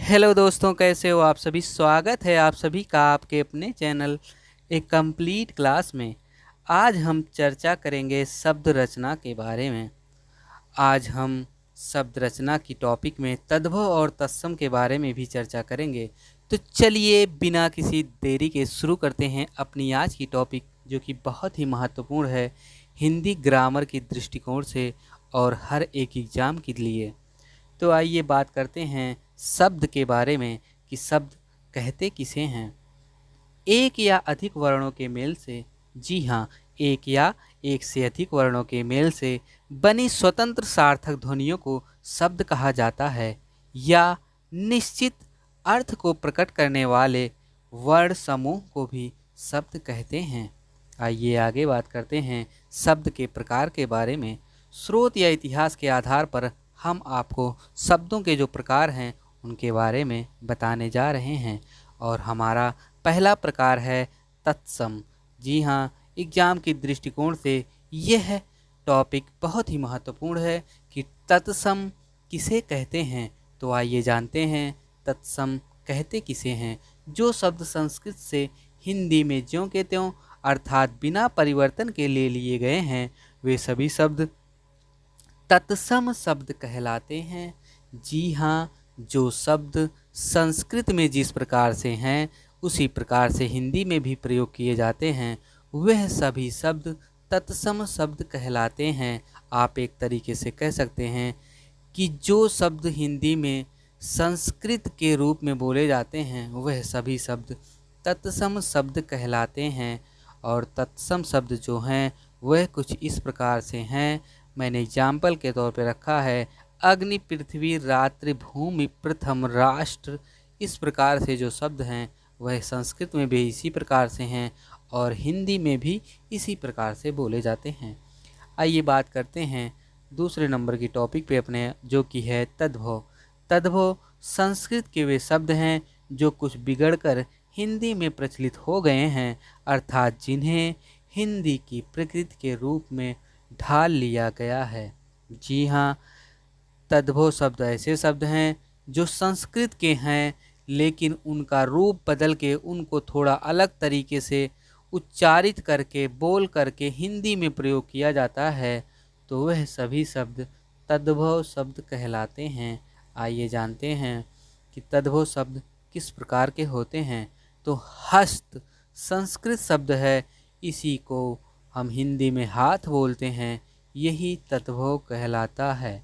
Hello दोस्तों, कैसे हो आप सभी। स्वागत है आप सभी का आपके अपने चैनल एक कंप्लीट क्लास में। आज हम चर्चा करेंगे शब्द रचना के बारे में। आज हम शब्द रचना की टॉपिक में तद्भव और तत्सम के बारे में भी चर्चा करेंगे। तो चलिए बिना किसी देरी के शुरू करते हैं अपनी आज की टॉपिक, जो कि बहुत ही महत्वपूर्ण है हिंदी ग्रामर की दृष्टिकोण से और हर एक एग्ज़ाम के लिए। तो आइए बात करते हैं शब्द के बारे में कि शब्द कहते किसे हैं। एक या अधिक वर्णों के मेल से, जी हाँ, एक या एक से अधिक वर्णों के मेल से बनी स्वतंत्र सार्थक ध्वनियों को शब्द कहा जाता है, या निश्चित अर्थ को प्रकट करने वाले वर्ण समूह को भी शब्द कहते हैं। आइए आगे बात करते हैं शब्द के प्रकार के बारे में। स्रोत या इतिहास के आधार पर हम आपको शब्दों के जो प्रकार हैं उनके बारे में बताने जा रहे हैं। और हमारा पहला प्रकार है तत्सम। जी हाँ, एग्ज़ाम की दृष्टिकोण से यह टॉपिक बहुत ही महत्वपूर्ण है कि तत्सम किसे कहते हैं। तो आइए जानते हैं तत्सम कहते किसे हैं। जो शब्द संस्कृत से हिंदी में ज्यों के त्यों अर्थात बिना परिवर्तन के ले लिए गए हैं, वे सभी शब्द तत्सम शब्द कहलाते हैं। जी हाँ, जो शब्द संस्कृत में जिस प्रकार से हैं उसी प्रकार से हिंदी में भी प्रयोग किए जाते हैं, वह सभी शब्द तत्सम शब्द कहलाते हैं। आप एक तरीके से कह सकते हैं कि जो शब्द हिंदी में संस्कृत के रूप में बोले जाते हैं वह सभी शब्द तत्सम शब्द कहलाते हैं। और तत्सम शब्द जो हैं वह कुछ इस प्रकार से हैं। मैंने एग्जाम्पल के तौर पे रखा है अग्नि, पृथ्वी, रात्रि, भूमि, प्रथम, राष्ट्र। इस प्रकार से जो शब्द हैं वह संस्कृत में भी इसी प्रकार से हैं और हिंदी में भी इसी प्रकार से बोले जाते हैं। आइए बात करते हैं दूसरे नंबर की टॉपिक पे अपने, जो कि है तद्भव। तद्भव संस्कृत के वे शब्द हैं जो कुछ बिगड़कर हिंदी में प्रचलित हो गए हैं, अर्थात जिन्हें हिंदी की प्रकृति के रूप में ढाल लिया गया है। जी हाँ, तद्भव शब्द ऐसे शब्द हैं जो संस्कृत के हैं लेकिन उनका रूप बदल के उनको थोड़ा अलग तरीके से उच्चारित करके बोल करके हिंदी में प्रयोग किया जाता है, तो वह सभी शब्द तद्भव शब्द कहलाते हैं। आइए जानते हैं कि तद्भव शब्द किस प्रकार के होते हैं। तो हस्त संस्कृत शब्द है, इसी को हम हिंदी में हाथ बोलते हैं, यही तद्भव कहलाता है।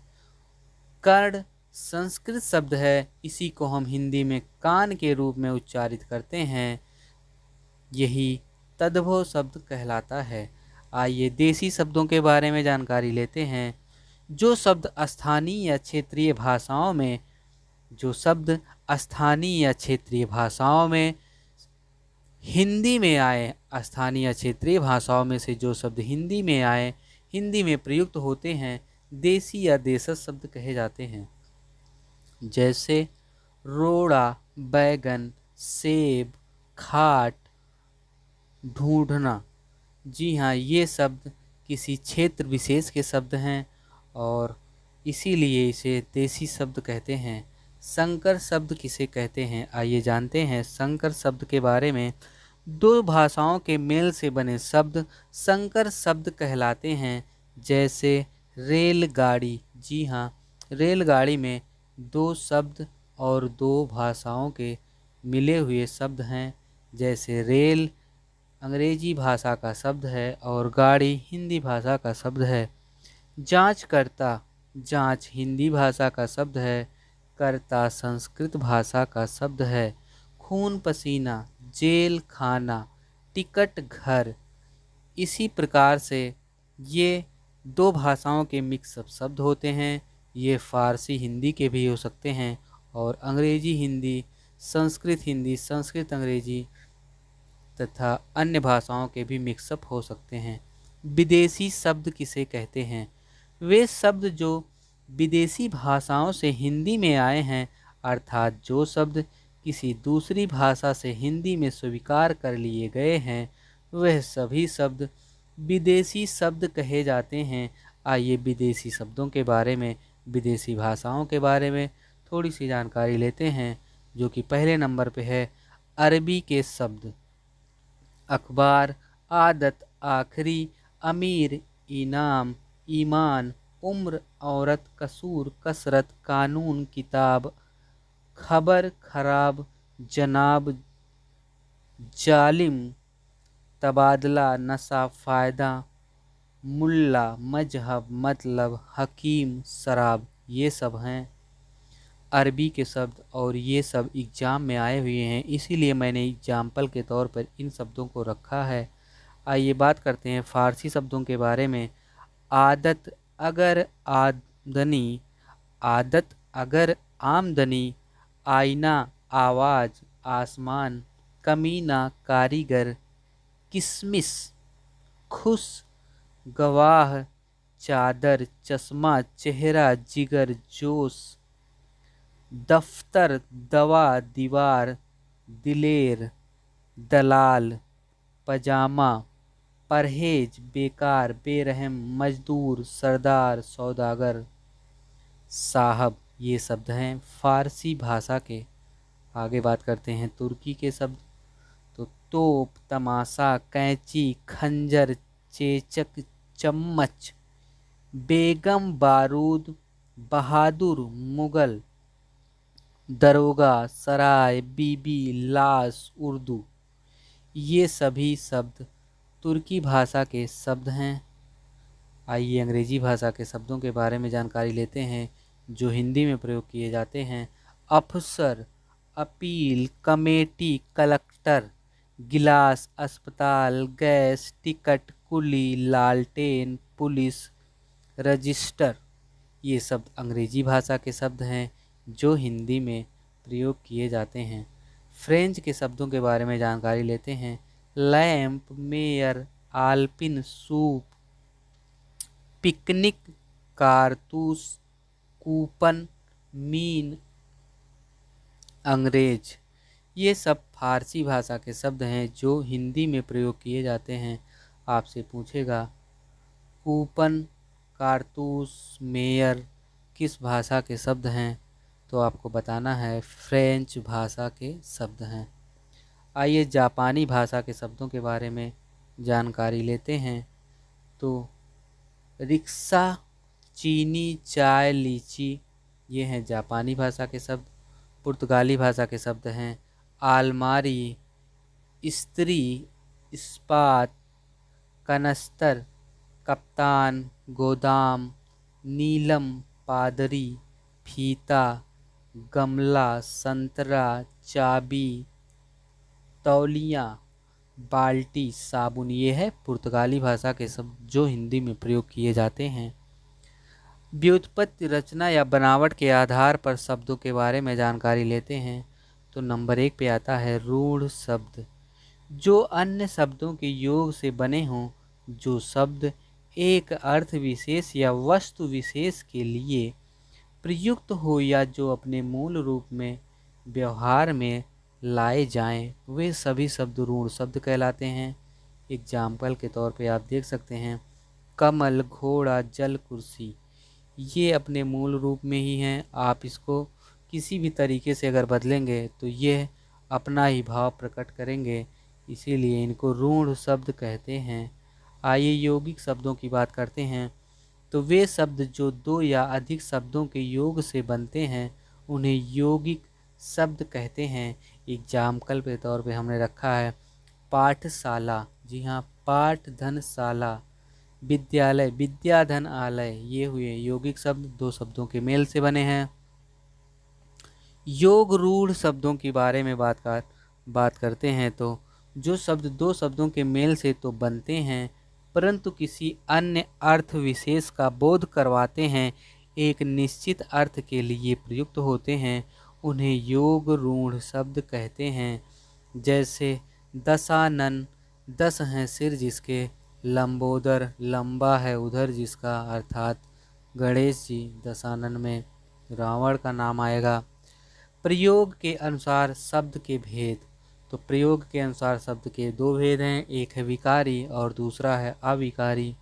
कर्ण संस्कृत शब्द है, इसी को हम हिंदी में कान के रूप में उच्चारित करते हैं, यही तद्भव शब्द कहलाता है। आइए देसी शब्दों के बारे में जानकारी लेते हैं। जो शब्द स्थानीय या क्षेत्रीय भाषाओं में हिंदी में आए, स्थानीय क्षेत्रीय भाषाओं में से जो शब्द हिंदी में आए, हिंदी में प्रयुक्त होते हैं, देसी या देशज शब्द कहे जाते हैं। जैसे रोड़ा, बैगन, सेब, खाट, ढूंढना। जी हाँ, ये शब्द किसी क्षेत्र विशेष के शब्द हैं और इसीलिए इसे देसी शब्द कहते हैं। संकर शब्द किसे कहते हैं, आइए जानते हैं संकर शब्द के बारे में। दो भाषाओं के मेल से बने शब्द संकर शब्द कहलाते हैं। जैसे रेलगाड़ी। जी हाँ, रेलगाड़ी में दो शब्द और दो भाषाओं के मिले हुए शब्द हैं। जैसे रेल अंग्रेजी भाषा का शब्द है और गाड़ी हिंदी भाषा का शब्द है। जांचकर्ता, जांच हिंदी भाषा का शब्द है, कर्ता संस्कृत भाषा का शब्द है। खून पसीना, जेल खाना, टिकट घर। इसी प्रकार से ये दो भाषाओं के मिक्सअप शब्द होते हैं। ये फारसी हिंदी के भी हो सकते हैं और अंग्रेजी हिंदी, संस्कृत अंग्रेजी तथा अन्य भाषाओं के भी मिक्सअप हो सकते हैं। विदेशी शब्द किसे कहते हैं, वे शब्द जो विदेशी भाषाओं से हिंदी में आए हैं, अर्थात जो शब्द किसी दूसरी भाषा से हिंदी में स्वीकार कर लिए गए हैं, वह सभी शब्द विदेशी शब्द कहे जाते हैं। आइए विदेशी शब्दों के बारे में, विदेशी भाषाओं के बारे में थोड़ी सी जानकारी लेते हैं। जो कि पहले नंबर पे है। अरबी के शब्द अखबार, आदत, आखिरी, अमीर, इनाम, ईमान, उम्र, औरत, कसूर, कसरत, कानून, किताब, खबर, खराब, जनाब, जालिम, तबादला, नशा, फ़ायदा, मुल्ला, मजहब, मतलब, हकीम, शराब। ये सब हैं अरबी के शब्द और ये सब एग्ज़ाम में आए हुए हैं, इसीलिए मैंने एग्जाम्पल के तौर पर इन शब्दों को रखा है। आइए बात करते हैं फ़ारसी शब्दों के बारे में। आदत अगर आमदनी, आदत अगर आमदनी, आईना आवाज़, आसमान, कमीना कारीगर, किसमिस खुश, गवाह, चादर, चश्मा, चेहरा, जिगर, जोश, दफ्तर, दवा, दीवार, दिलेर, दलाल, पजामा, परहेज, बेकार, बेरहम, मजदूर, सरदार, सौदागर, साहब। ये शब्द हैं फ़ारसी भाषा के। आगे बात करते हैं तुर्की के शब्द। तो तोप, तमाशा, कैंची, खंजर, चेचक, चम्मच, बेगम, बारूद, बहादुर, मुगल, दरोगा, सराय, बीबी, लाश, उर्दू। ये सभी शब्द तुर्की भाषा के शब्द हैं। आइए अंग्रेजी भाषा के शब्दों के बारे में जानकारी लेते हैं जो हिंदी में प्रयोग किए जाते हैं। अफसर, अपील, कमेटी, कलेक्टर, गिलास, अस्पताल, गैस, टिकट, कुली, लालटेन, पुलिस, रजिस्टर। ये शब्द अंग्रेजी भाषा के शब्द हैं जो हिंदी में प्रयोग किए जाते हैं। फ्रेंच के शब्दों के बारे में जानकारी लेते हैं। लैंप, मेयर, आल्पिन, सूप, पिकनिक, कारतूस, कूपन, मीन, अंग्रेज। ये सब फारसी भाषा के शब्द हैं जो हिंदी में प्रयोग किए जाते हैं। आपसे पूछेगा कूपन, कारतूस, मेयर किस भाषा के शब्द हैं, तो आपको बताना है फ्रेंच भाषा के शब्द हैं। आइए जापानी भाषा के शब्दों के बारे में जानकारी लेते हैं। तो रिक्शा, चीनी, चाय, लीची, ये हैं जापानी भाषा के शब्द। पुर्तगाली भाषा के शब्द हैं आलमारी, स्त्री, इस्पात, कनस्तर, कप्तान, गोदाम, नीलम, पादरी, फीता, गमला, संतरा, चाबी, तौलिया, बाल्टी, साबुन। ये है पुर्तगाली भाषा के शब्द जो हिंदी में प्रयोग किए जाते हैं। व्युत्पत्ति, रचना या बनावट के आधार पर शब्दों के बारे में जानकारी लेते हैं। तो नंबर 1 पे आता है रूढ़ शब्द, जो अन्य शब्दों के योग से बने हों, जो शब्द एक अर्थ विशेष या वस्तु विशेष के लिए प्रयुक्त हो या जो अपने मूल रूप में व्यवहार में लाए जाएं, वे सभी शब्द रूढ़ शब्द कहलाते हैं। एग्जाम्पल के तौर पे आप देख सकते हैं कमल, घोड़ा, जल, कुर्सी। ये अपने मूल रूप में ही हैं। आप इसको किसी भी तरीके से अगर बदलेंगे तो ये अपना ही भाव प्रकट करेंगे, इसीलिए इनको रूढ़ शब्द कहते हैं। आइए यौगिक शब्दों की बात करते हैं। तो वे शब्द जो दो या अधिक शब्दों के योग से बनते हैं उन्हें यौगिक शब्द कहते हैं। एग्जाम्पल के तौर पे हमने रखा है पाठशाला, जी हाँ, पाठ धन शाला, विद्यालय, विद्या धन आलय। ये हुए यौगिक शब्द, दो शब्दों के मेल से बने हैं। योग रूढ़ शब्दों के बारे में बात करते हैं। तो जो शब्द दो शब्दों के मेल से तो बनते हैं परंतु किसी अन्य अर्थ विशेष का बोध करवाते हैं, एक निश्चित अर्थ के लिए प्रयुक्त होते हैं, उन्हें योग रूढ़ शब्द कहते हैं। जैसे दशानन, दस हैं सिर जिसके, लंबोदर, लंबा है उधर जिसका, अर्थात गणेश जी दशानन में रावण का नाम आएगा। प्रयोग के अनुसार शब्द के भेद। तो प्रयोग के अनुसार शब्द के दो भेद हैं, एक है विकारी और दूसरा है अविकारी।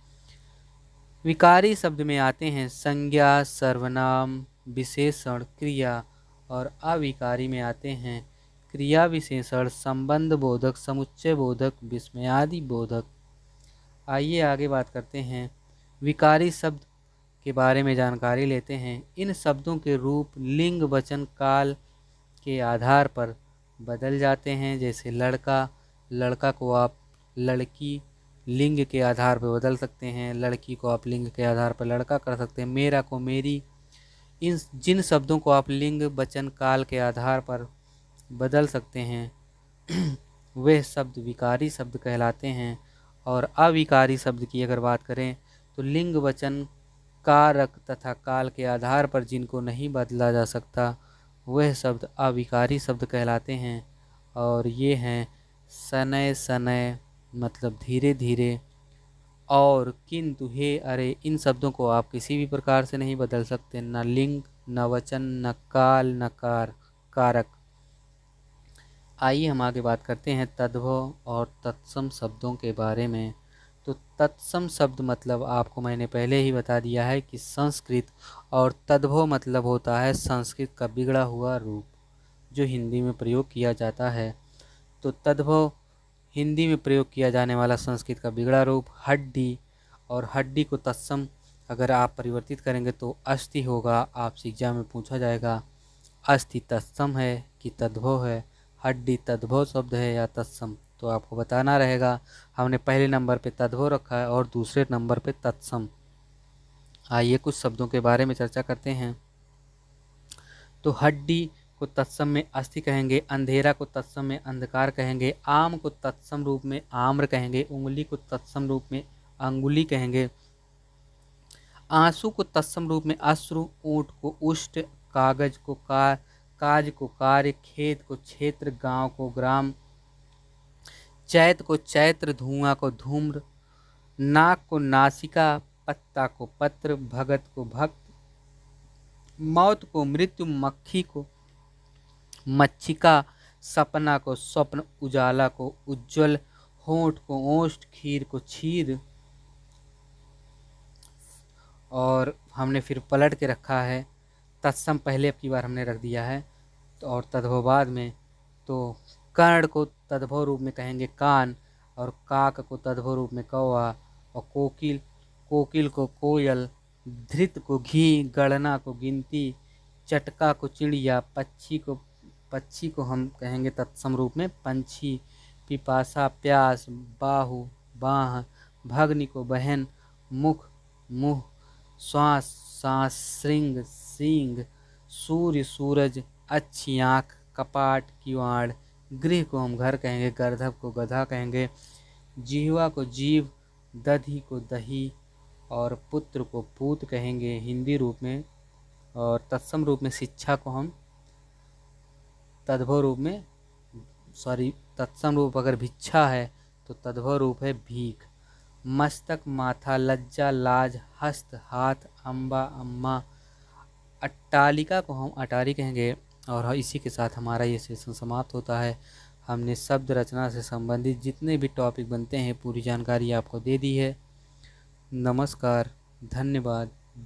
विकारी शब्द में आते हैं संज्ञा, सर्वनाम, विशेषण, क्रिया और अविकारी में आते हैं क्रिया विशेषण, संबंध बोधक, समुच्चय बोधक, विस्मयादि बोधक। आइए आगे बात करते हैं। विकारी शब्द के बारे में जानकारी लेते हैं। इन शब्दों के रूप लिंग वचन काल के आधार पर बदल जाते हैं। जैसे लड़का, लड़का को आप लड़की लिंग के आधार पर बदल सकते हैं, लड़की को आप लिंग के आधार पर लड़का कर सकते हैं, मेरा को मेरी। इन जिन शब्दों को आप लिंग वचन काल के आधार पर बदल सकते हैं वे शब्द विकारी शब्द कहलाते हैं। और अविकारी शब्द की अगर बात करें तो लिंग वचन कारक तथा काल के आधार पर जिनको नहीं बदला जा सकता वह शब्द अविकारी शब्द कहलाते हैं। और ये हैं शनैः शनैः मतलब धीरे धीरे, और किंतु, हे, अरे। इन शब्दों को आप किसी भी प्रकार से नहीं बदल सकते, न लिंग, न वचन, न काल, न कारक। आइए हम आगे बात करते हैं तद्भव और तत्सम शब्दों के बारे में। तो तत्सम शब्द मतलब आपको मैंने पहले ही बता दिया है कि संस्कृत, और तद्भव मतलब होता है संस्कृत का बिगड़ा हुआ रूप जो हिंदी में प्रयोग किया जाता है। तो तद्भव हिंदी में प्रयोग किया जाने वाला संस्कृत का बिगड़ा रूप हड्डी, और हड्डी को तत्सम अगर आप परिवर्तित करेंगे तो अस्थि होगा। आपसे एग्जाम में पूछा जाएगा अस्थि तत्सम है कि तद्भव है, हड्डी तद्भव शब्द है या तत्सम, तो आपको बताना रहेगा। हमने पहले नंबर पे तद्भव रखा है और दूसरे नंबर पे तत्सम। आइए कुछ शब्दों के बारे में चर्चा करते हैं। तो हड्डी को तत्सम में अस्थि कहेंगे, अंधेरा को तत्सम में अंधकार कहेंगे, आम को तत्सम रूप में आम्र कहेंगे, उंगली को तत्सम रूप में अंगुली कहेंगे, आंसू को तत्सम रूप में अश्रु, ऊंट को उष्ट, कागज को काज को कार्य, खेत को क्षेत्र, गांव को ग्राम, चैत को चैत्र, धुआं को धूम्र, नाक को नासिका, पत्ता को पत्र, भगत को भक्त, मौत को मृत्यु, मक्खी को मच्छिका, सपना को स्वप्न, उजाला को उज्ज्वल, होंठ को ओष्ठ, खीर को क्षीर। और हमने फिर पलट के रखा है, तत्सम पहले अब की बार हमने रख दिया है तो और तद्भव बाद में। तो कर्ण को तद्भव रूप में कहेंगे कान, और काक को तद्भव रूप में कौवा, और कोकिल को कोयल, धृत को घी, गणना को गिनती, चटका को चिड़िया, पक्षी को हम कहेंगे तत्सम रूप में पंछी, पिपासा प्यास, बाहु बाह, भग्नि को बहन, मुख मुँह, श्वास सांस, श्रृंग सींग, सूर्य सूरज, अच्छी आँख, कपाट किवाड़, गृह को हम घर कहेंगे, गर्दभ को गधा कहेंगे, जिह्वा को जीव, दधि को दही, और पुत्र को पूत कहेंगे हिंदी रूप में। और तत्सम रूप में शिक्षा को हम तद्भव रूप में तत्सम रूप अगर भिक्षा है तो तद्भव रूप है भीख। मस्तक माथा, लज्जा लाज, हस्त हाथ, अम्बा अम्मा, अट्टालिका को हम अटारी कहेंगे। और इसी के साथ हमारा ये सेशन समाप्त होता है। हमने शब्द रचना से संबंधित जितने भी टॉपिक बनते हैं पूरी जानकारी आपको दे दी है। नमस्कार, धन्यवाद।